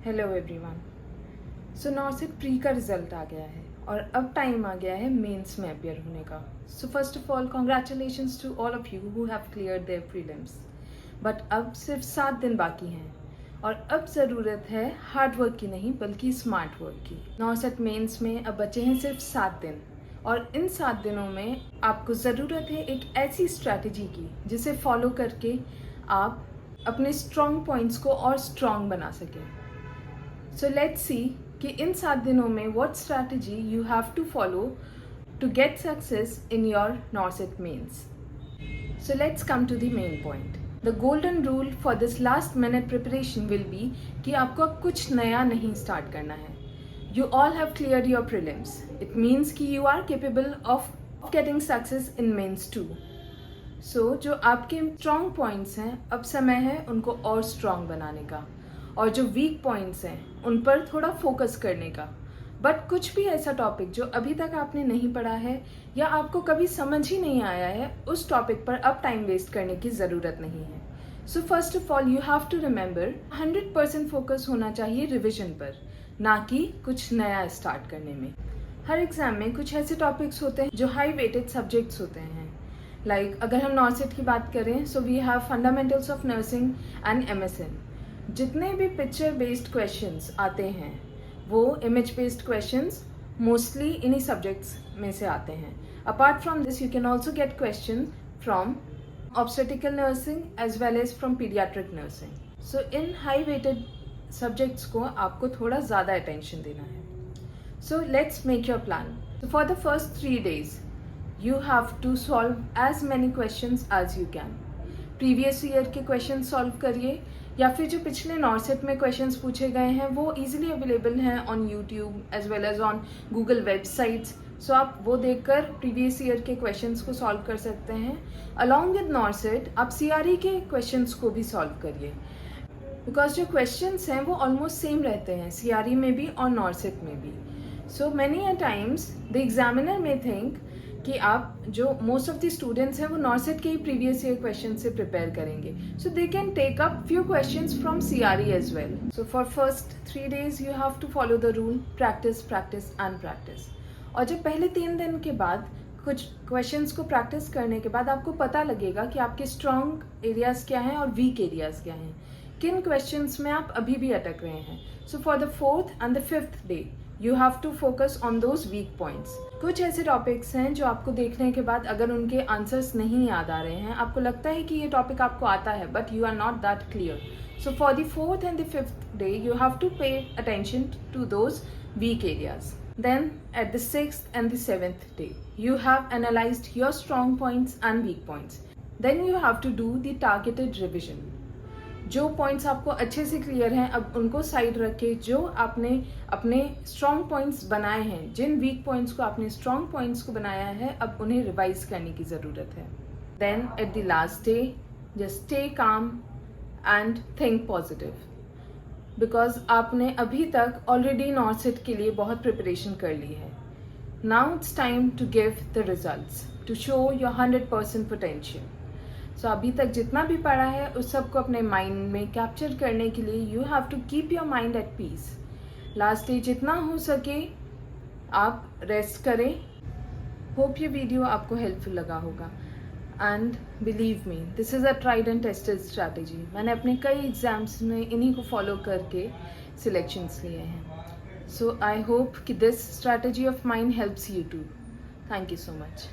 Hello everyone. So NORCET pre का result आ गया है और अब टाइम आ गया है मेंस में अपियर होने का। So first of all congratulations to all of you who have cleared their prelims. But अब सिर्फ 7 दिन बाकी हैं और अब ज़रूरत है हार्ड वर्क की नहीं बल्कि स्मार्ट वर्क की। नॉर्सेट मेंस में अब बचे हैं सिर्फ 7 दिन और इन 7 दिनों में आपको ज़रूरत है एक ऐसी स्ट्रैटेजी की जिसे फॉलो करके आप अपने स्ट्रॉन्ग पॉइंट्स को और स्ट्रॉन्ग बना सकें। So let's see कि इन 7 दिनों में what strategy you have to follow to get success in your NORCET mains. So let's come to the main point. The golden rule for this last minute preparation will be कि आपको कुछ नया नहीं start करना है. You all have cleared your prelims. It means कि you are capable of getting success in mains too. So जो आपके strong points हैं अब समय है उनको और strong बनाने का और जो वीक पॉइंट्स हैं उन पर थोड़ा फोकस करने का। बट कुछ भी ऐसा टॉपिक जो अभी तक आपने नहीं पढ़ा है या आपको कभी समझ ही नहीं आया है उस टॉपिक पर अब टाइम वेस्ट करने की ज़रूरत नहीं है। So first of all you have to remember 100% focus होना चाहिए रिविजन पर, ना कि कुछ नया स्टार्ट करने में। हर एग्ज़ाम में कुछ ऐसे टॉपिक्स होते हैं जो हाई वेटेड सब्जेक्ट्स होते हैं। लाइक अगर हम नॉर्सेट की बात करें so we have fundamentals of nursing and MSN। जितने भी पिक्चर बेस्ड क्वेश्चंस आते हैं वो इमेज बेस्ड क्वेश्चंस मोस्टली इन्हीं सब्जेक्ट्स में से आते हैं। Apart from this you can also get question from obstetrical nursing as well as from paediatric nursing. So in high weighted subjects को आपको थोड़ा ज़्यादा अटेंशन देना है। So let's make your plan. So for the first 3 days you have to solve as many questions as you can. Previous year के question solve करिए या फिर जो पिछले नॉर्सेट में क्वेश्चंस पूछे गए हैं वो इजीली अवेलेबल हैं on YouTube as well as on Google websites. So आप वो देखकर प्रीवियस ईयर के क्वेश्चंस को सॉल्व कर सकते हैं। अलॉन्ग विद नॉर्सेट आप CRE के क्वेश्चंस को भी सॉल्व करिए बिकॉज जो क्वेश्चंस हैं वो ऑलमोस्ट सेम रहते हैं CRE में भी और नॉर्सेट में भी। So many a times the examiner में थिंक कि आप जो मोस्ट ऑफ द स्टूडेंट्स हैं वो नॉर्सेट के ही प्रीवियस ईयर क्वेश्चन से प्रिपेयर करेंगे। So they can take up few questions from CRE as well. So for first 3 days you have to follow the rule practice practice and practice. और जब पहले 3 दिन के बाद कुछ क्वेश्चंस को प्रैक्टिस करने के बाद आपको पता लगेगा कि आपके स्ट्रॉन्ग एरियाज क्या हैं और वीक एरियाज क्या हैं, किन क्वेश्चंस में आप अभी भी अटक रहे हैं। So for the 4th and the 5th day you have to focus on those weak points. कुछ ऐसे टॉपिक्स हैं जो आपको देखने के बाद अगर उनके आंसर्स नहीं याद आ रहे हैं, आपको लगता है कि ये टॉपिक आपको आता है but you are not that clear. So for the 4th and the 5th day you have to pay attention to those weak areas. Then at the 6th and the 7th day you have analyzed your strong points and weak points. Then you have to do the targeted revision. जो points आपको अच्छे से clear हैं अब उनको side रख के जो आपने अपने स्ट्रॉन्ग पॉइंट्स बनाए हैं, जिन वीक पॉइंट्स को आपने स्ट्रॉन्ग पॉइंट्स को बनाया है अब उन्हें रिवाइज करने की ज़रूरत है। Then at the last day just stay calm and think positive because आपने अभी तक ऑलरेडी नॉर्सेट के लिए बहुत प्रिपरेशन कर ली है। Now it's time to give the results to show your 100% potential. सो अभी तक जितना भी पढ़ा है उस सब को अपने माइंड में कैप्चर करने के लिए you have to keep your mind at peace. Last day जितना हो सके आप रेस्ट करें। होप ये वीडियो आपको हेल्पफुल लगा होगा and believe me this is a tried and tested strategy. मैंने अपने कई एग्जाम्स में इन्हीं को फॉलो करके सिलेक्शंस लिए हैं। सो आई होप कि this strategy of mind helps you too. Thank you so much.